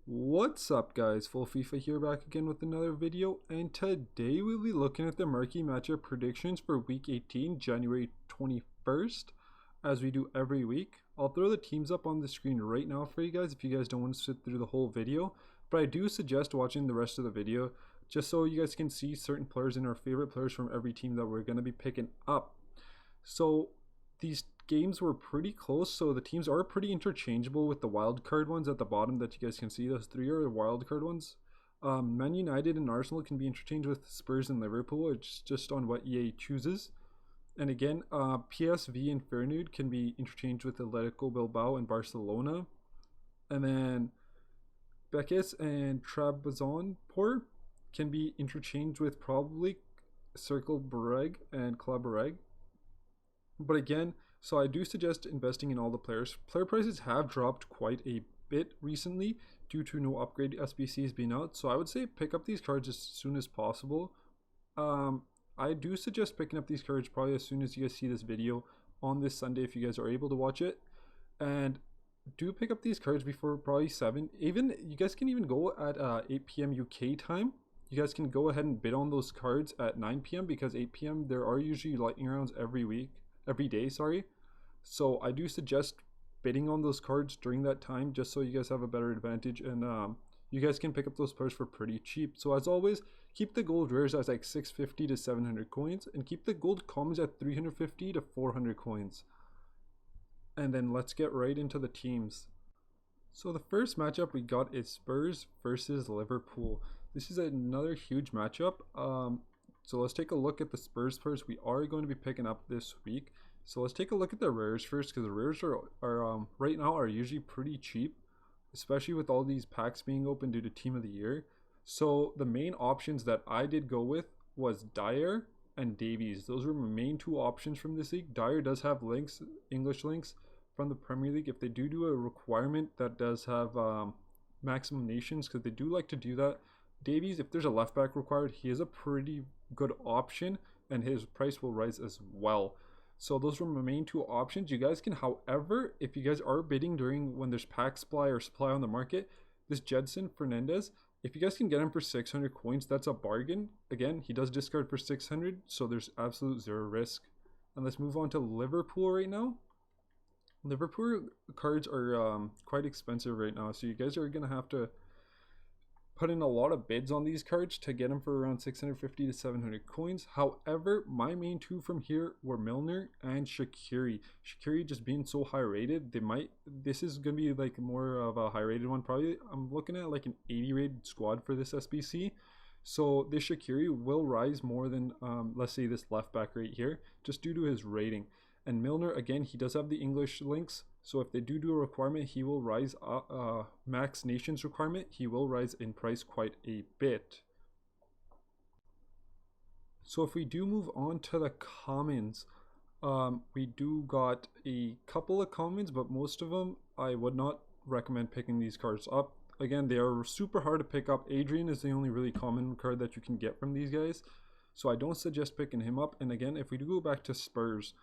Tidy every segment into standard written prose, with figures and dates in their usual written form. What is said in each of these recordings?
What's up guys, Full FIFA here back again with another video, and today we'll be looking at the marquee matchup predictions for week 18, January 21st, as we do every week. I'll throw the teams up on the screen right now for you guys if you guys don't want to sit through the whole video, but I do suggest watching the rest of the video just so you guys can see certain players and our favorite players from every team that we're going to be picking up. So these games were pretty close, so the teams are pretty interchangeable with the wild card ones at the bottom that you guys can see. Those three are the wild card ones. Man United and Arsenal can be interchanged with Spurs and Liverpool. It's just on what EA chooses. And again, PSV and Feyenoord can be interchanged with Atletico Bilbao and Barcelona. And then Betis and Trabzonspor can be interchanged with probably Circle Brugge and Club Brugge. But again, so I do suggest investing in all the players. Player prices have dropped quite a bit recently due to no upgrade SBCs being out. So I would say pick up these cards as soon as possible. I do suggest picking up these cards probably as soon as you guys see this video on this Sunday if you guys are able to watch it. And do pick up these cards before probably 7. Even you guys can even go at 8 p.m. UK time. You guys can go ahead and bid on those cards at 9 p.m. because 8 p.m. there are usually lightning rounds every day, sorry. So I do suggest bidding on those cards during that time just so you guys have a better advantage, and you guys can pick up those players for pretty cheap. So as always, keep the gold rares as like 650 to 700 coins, and keep the gold commons at 350 to 400 coins. And then let's get right into the teams. So the first matchup we got is Spurs versus Liverpool. This is another huge matchup. So let's take a look at the Spurs players we are going to be picking up this week. So let's take a look at the rares first, because the rares are right now are usually pretty cheap, especially with all these packs being open due to Team of the Year. So the main options that I did go with was Dyer and Davies. Those were my main two options from this league. Dyer does have links, English links from the Premier League if they do a requirement that does have maximum nations, because they do like to do that. Davies, if there's a left back required, he is a pretty good option and his price will rise as well. So those were my main two options. You guys can, however, if you guys are bidding during when there's pack supply or supply on the market, this Jedson Fernandez, if you guys can get him for 600 coins, that's a bargain. Again, he does discard for 600, so there's absolute zero risk. And let's move on to Liverpool right now. Liverpool cards are quite expensive right now, so you guys are gonna have to put in a lot of bids on these cards to get them for around 650 to 700 coins. However, my main two from here were Milner and Shaqiri. Shaqiri just being so high rated, this is gonna be like more of a high rated one. Probably I'm looking at like an 80 rated squad for this SBC. So this Shaqiri will rise more than let's say this left back right here, just due to his rating. And Milner, again, he does have the English links, so if they do a requirement, he will rise max nations requirement, he will rise in price quite a bit. So if we do move on to the commons, we do got a couple of commons, but most of them I would not recommend picking these cards up. Again, they are super hard to pick up. Adrian is the only really common card that you can get from these guys, so I don't suggest picking him up. And again, if we do go back to Spurs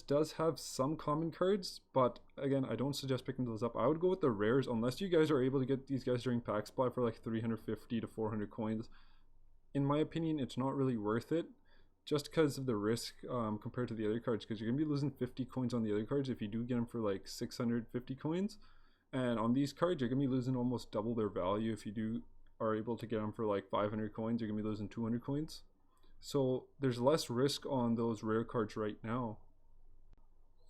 does have some common cards, but again, I don't suggest picking those up. I would go with the rares unless you guys are able to get these guys during pack supply for like 350 to 400 coins. In my opinion, it's not really worth it just because of the risk compared to the other cards, because you're going to be losing 50 coins on the other cards if you do get them for like 650 coins. And on these cards, you're going to be losing almost double their value. If you are able to get them for like 500 coins, you're going to be losing 200 coins. So there's less risk on those rare cards right now.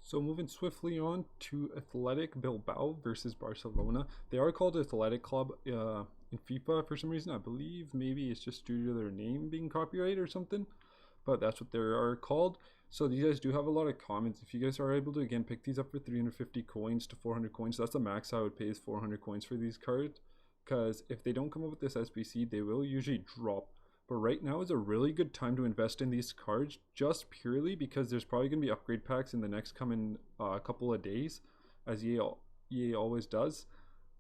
So moving swiftly on to Athletic Bilbao versus Barcelona. They are called Athletic Club in FIFA for some reason. I believe maybe it's just due to their name being copyrighted or something, but that's what they are called. So these guys do have a lot of commons. If you guys are able to again pick these up for 350 coins to 400 coins, that's the max I would pay is 400 coins for these cards, because if they don't come up with this SBC, they will usually drop. But right now is a really good time to invest in these cards, just purely because there's probably going to be upgrade packs in the next coming couple of days, as EA always does.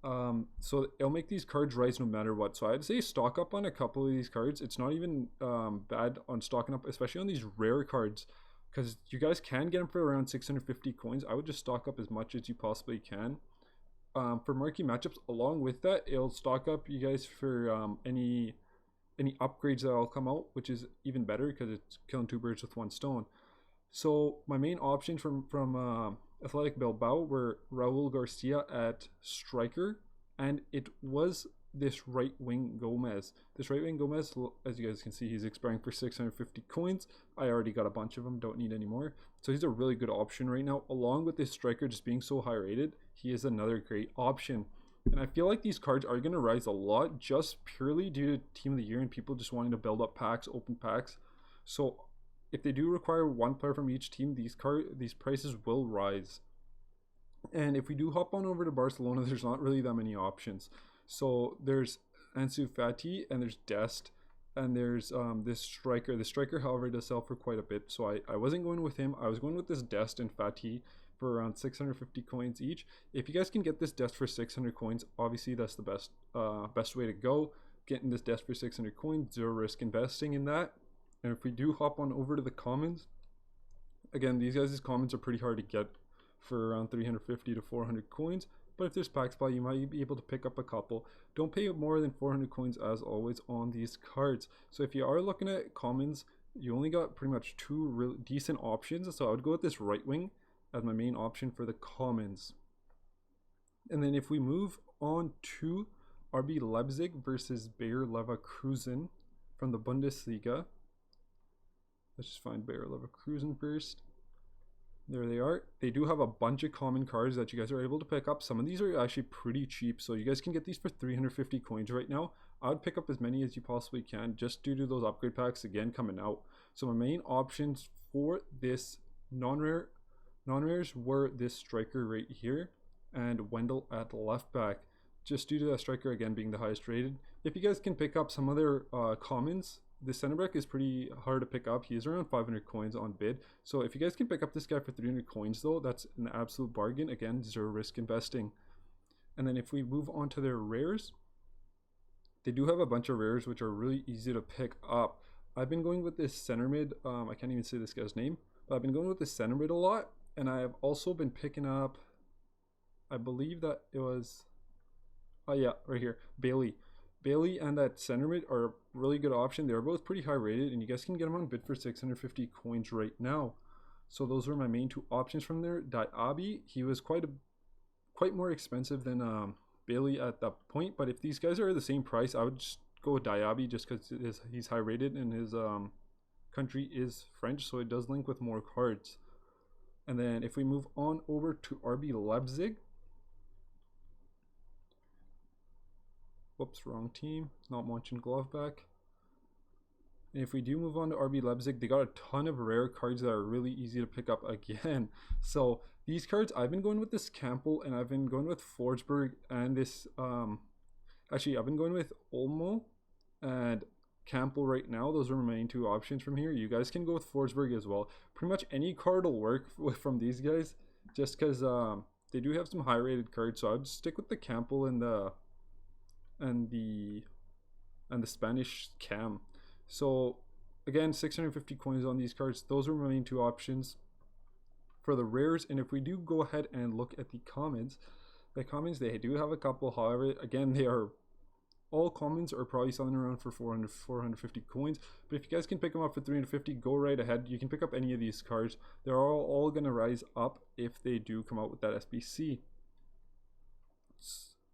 So it'll make these cards rise no matter what. So I'd say stock up on a couple of these cards. It's not even bad on stocking up, especially on these rare cards, because you guys can get them for around 650 coins. I would just stock up as much as you possibly can. for marquee matchups. Along with that, it'll stock up you guys for any upgrades that will come out, which is even better because it's killing two birds with one stone. So my main options from Athletic Bilbao were Raul Garcia at striker, and it was this right wing Gomez. This right wing Gomez, as you guys can see, he's expiring for 650 coins. I already got a bunch of them, don't need any more. So he's a really good option right now. Along with this striker just being so high rated, he is another great option. And I feel like these cards are going to rise a lot just purely due to Team of the Year and people just wanting to build up packs, open packs. So if they do require one player from each team, these prices will rise. And if we do hop on over to Barcelona, there's not really that many options. So there's Ansu Fati and there's Dest and there's this striker. The striker, however, does sell for quite a bit. So I wasn't going with him. I was going with this Dest and Fati for around 650 coins each. If you guys can get this Dest for 600 coins, obviously that's the best way to go. Getting this Dest for 600 coins, zero risk investing in that. And if we do hop on over to the commons, again, these guys' commons are pretty hard to get for around 350 to 400 coins. But if there's pack spot, you might be able to pick up a couple. Don't pay more than 400 coins as always on these cards. So if you are looking at commons, you only got pretty much two really decent options. So I would go with this right wing as my main option for the commons. And then if we move on to RB Leipzig versus Bayer Leverkusen from the Bundesliga. Let's just find Bayer Leverkusen first. There they are. They do have a bunch of common cards that you guys are able to pick up. Some of these are actually pretty cheap, so you guys can get these for 350 coins right now. I would pick up as many as you possibly can just due to those upgrade packs again coming out. So my main options for this non-rares were this striker right here and Wendell at left back, just due to that striker again being the highest rated. If you guys can pick up some other commons, the center back is pretty hard to pick up. He is around 500 coins on bid. So if you guys can pick up this guy for 300 coins though, that's an absolute bargain. Again, zero risk investing. And then if we move on to their rares, they do have a bunch of rares which are really easy to pick up. I've been going with this center mid. I can't even say this guy's name, but I've been going with this center mid a lot. And I have also been picking up, I believe that it was, oh yeah, right here, Bailey and that center mid are a really good option. They're both pretty high rated and you guys can get them on bid for 650 coins right now. So those were my main two options from there. Diaby, he was quite more expensive than Bailey at that point, but if these guys are the same price, I would just go with Diaby just because he's high rated and his country is French, so it does link with more cards. And then if we move on over to RB Leipzig, whoops, wrong team, not Mönchengladbach. And if we do move on to RB Leipzig, they got a ton of rare cards that are really easy to pick up again. So these cards, I've been going with this Campbell and I've been going with Forsberg and this, actually I've been going with Olmo and Campbell right now. Those are my main two options from here. You guys can go with Forsberg as well. Pretty much any card will work from these guys just because they do have some high rated cards. So I'd stick with the Campbell and the Spanish Cam. So again, 650 coins on these cards. Those are my main two options for the rares. And if we do go ahead and look at the commons, they do have a couple. However, again, they are all commons are probably selling around for 450 coins. But if you guys can pick them up for 350, go right ahead. You can pick up any of these cards. They're all going to rise up if they do come out with that SBC.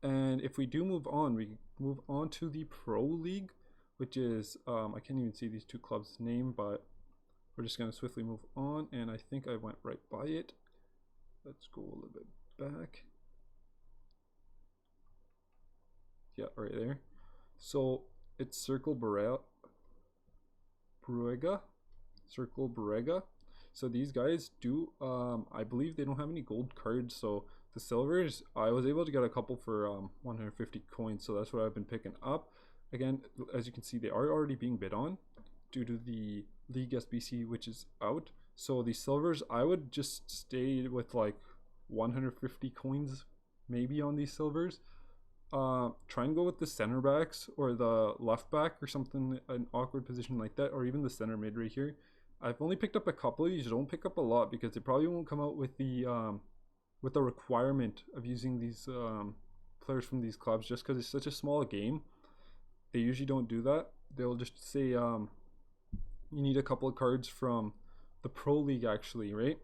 And if we do move on, we move on to the Pro League, which is, I can't even see these two clubs' name, but we're just going to swiftly move on. And I think I went right by it. Let's go a little bit back. Yeah, right there. So it's Circle Brugge. So these guys do, I believe they don't have any gold cards. So the silvers, I was able to get a couple for 150 coins. So that's what I've been picking up. Again, as you can see, they are already being bid on due to the League SBC, which is out. So the silvers, I would just stay with like 150 coins maybe on these silvers. Try and go with the center backs or the left back or something, an awkward position like that, or even the center mid right here. I've only picked up a couple of these. Don't pick up a lot because they probably won't come out with the with the requirement of using these players from these clubs, just because it's such a small game. They usually don't do that. They'll just say you need a couple of cards from the Pro League, actually, right?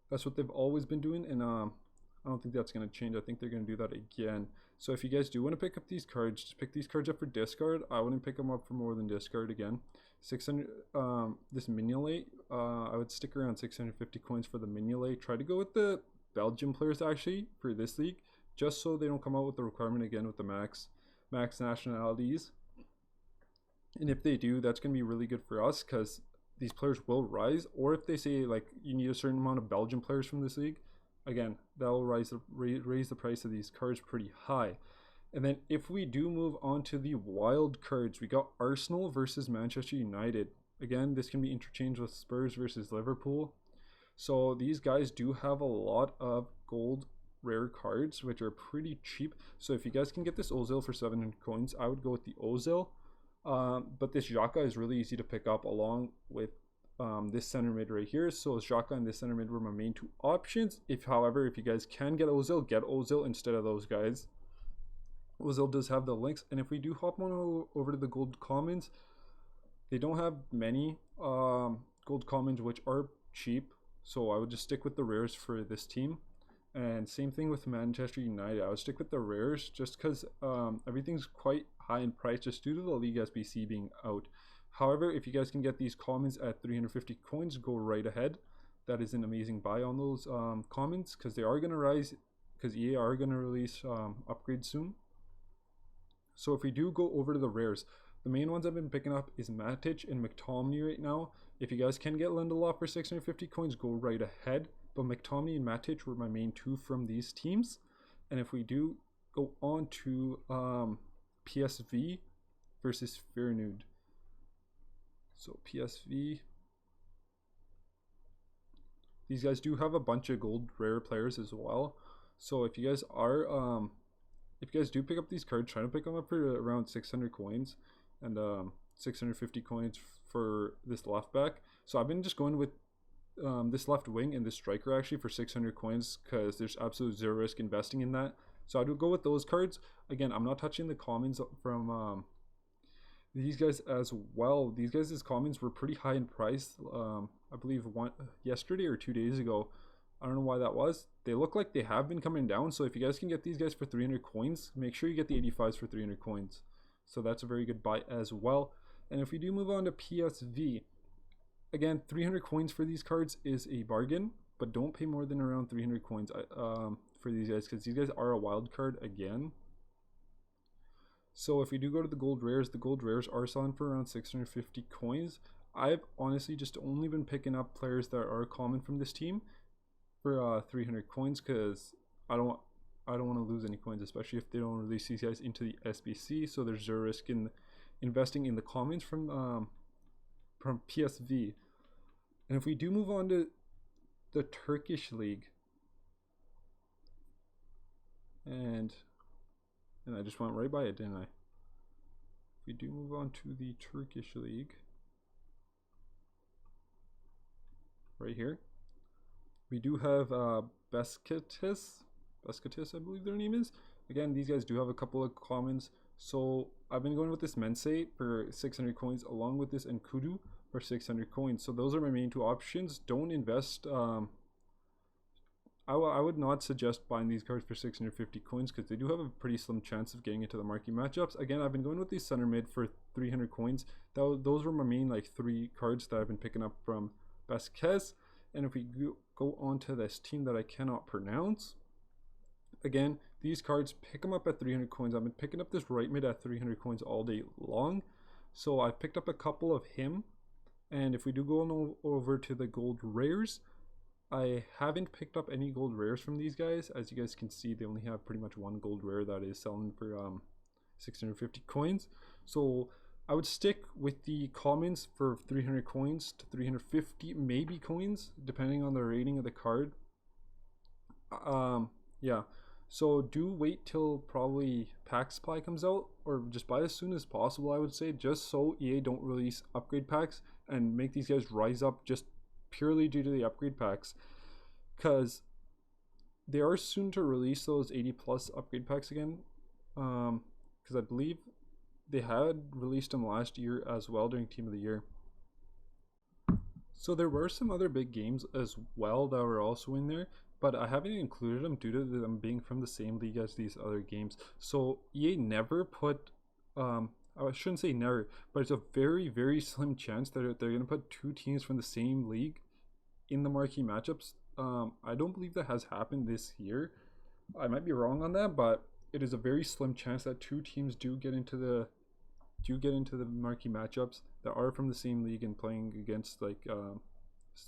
That's what they've always been doing, and I don't think that's going to change. I think they're going to do that again. So if you guys do want to pick up these cards, just pick these cards up for discard. I wouldn't pick them up for more than discard again. 600, this Mignolet, I would stick around 650 coins for the Mignolet. Try to go with the Belgian players actually for this league, just so they don't come out with the requirement again with the max nationalities. And if they do, that's going to be really good for us, because these players will rise. Or if they say like you need a certain amount of Belgian players from this league, again, that will raise the price of these cards pretty high. And then if we do move on to the wild cards, we got Arsenal versus Manchester United. Again, this can be interchanged with Spurs versus Liverpool. So these guys do have a lot of gold rare cards, which are pretty cheap. So if you guys can get this Ozil for 700 coins, I would go with the Ozil. But this Xhaka is really easy to pick up along with this center mid right here. So Xhaka and this center mid were my main two options. However, if you guys can get Ozil instead of those guys. Ozil does have the links, and if we do hop on over to the gold commons, they don't have many gold commons which are cheap, so I would just stick with the rares for this team. And same thing with Manchester United, I would stick with the rares just because everything's quite high in price just due to the League SBC being out. However, if you guys can get these commons at 350 coins, go right ahead. That is an amazing buy on those commons, because they are going to rise, because EA are going to release upgrades soon. So if we do go over to the rares, the main ones I've been picking up is Matic and McTominay right now. If you guys can get Lindelof for 650 coins, go right ahead. But McTominay and Matic were my main two from these teams. And if we do go on to PSV versus Feyenoord. So PSV, these guys do have a bunch of gold rare players as well. So if you guys are if you guys do pick up these cards, try to pick them up for around 600 coins and 650 coins for this left back. So I've been just going with this left wing and this striker actually for 600 coins, because there's absolute zero risk investing in that. So I do go with those cards. Again, I'm not touching the commons from these guys as well. These guys' commons were pretty high in price. I believe yesterday or 2 days ago. I don't know why that was. They look like they have been coming down. So if you guys can get these guys for 300 coins, make sure you get the 85s for 300 coins. So that's a very good buy as well. And if we do move on to PSV, again, 300 coins for these cards is a bargain, but don't pay more than around 300 coins for these guys, because these guys are a wild card again. So if we do go to the gold rares are selling for around 650 coins. I've honestly just only been picking up players that are common from this team for 300 coins, because I don't want to lose any coins, especially if they don't release these guys into the SBC. So there's zero risk in investing in the commons from PSV. And if we do move on to the Turkish league, and I just went right by it, didn't I? If we do move on to the Turkish league, right here, we do have Besiktas, I believe their name is. Again, these guys do have a couple of commons. So I've been going with this Mensah for 600 coins, along with this Nkudu for 600 coins. So those are my main two options. Don't invest. I would not suggest buying these cards for 650 coins, because they do have a pretty slim chance of getting into the marquee matchups. Again, I've been going with these center mid for 300 coins. Those were my main like 3 cards that I've been picking up from Besiktas. And if we go on to this team that I cannot pronounce, again, these cards, pick them up at 300 coins. I've been picking up this right mid at 300 coins all day long. So I picked up a couple of him. And if we do go on over to the gold rares, I haven't picked up any gold rares from these guys. As you guys can see, they only have pretty much one gold rare that is selling for 650 coins. So I would stick with the commons for 300 coins to 350 maybe coins, depending on the rating of the card. Yeah, so do wait till probably pack supply comes out, or just buy as soon as possible, I would say, just so EA don't release upgrade packs and make these guys rise up just purely due to the upgrade packs. Because they are soon to release those 80 plus upgrade packs again, because I believe they had released them last year as well during Team of the Year. So there were some other big games as well that were also in there, but I haven't included them due to them being from the same league as these other games. So EA never put, I shouldn't say never, but it's a very slim chance that they're gonna put two teams from the same league in the marquee matchups. I don't believe that has happened this year. I might be wrong on that, but it is a very slim chance that two teams do get into the marquee matchups that are from the same league and playing against, like,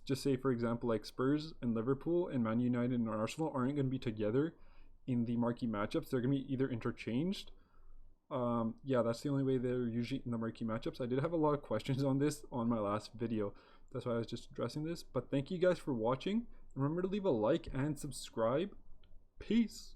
just say for example, like Spurs and Liverpool and Man United and Arsenal aren't going to be together in the marquee matchups. They're going to be either interchanged. Yeah, that's the only way they're usually in the marquee matchups. I did have a lot of questions on this on my last video, that's why I was just addressing this. But thank you guys for watching. Remember to leave a like and subscribe. Peace.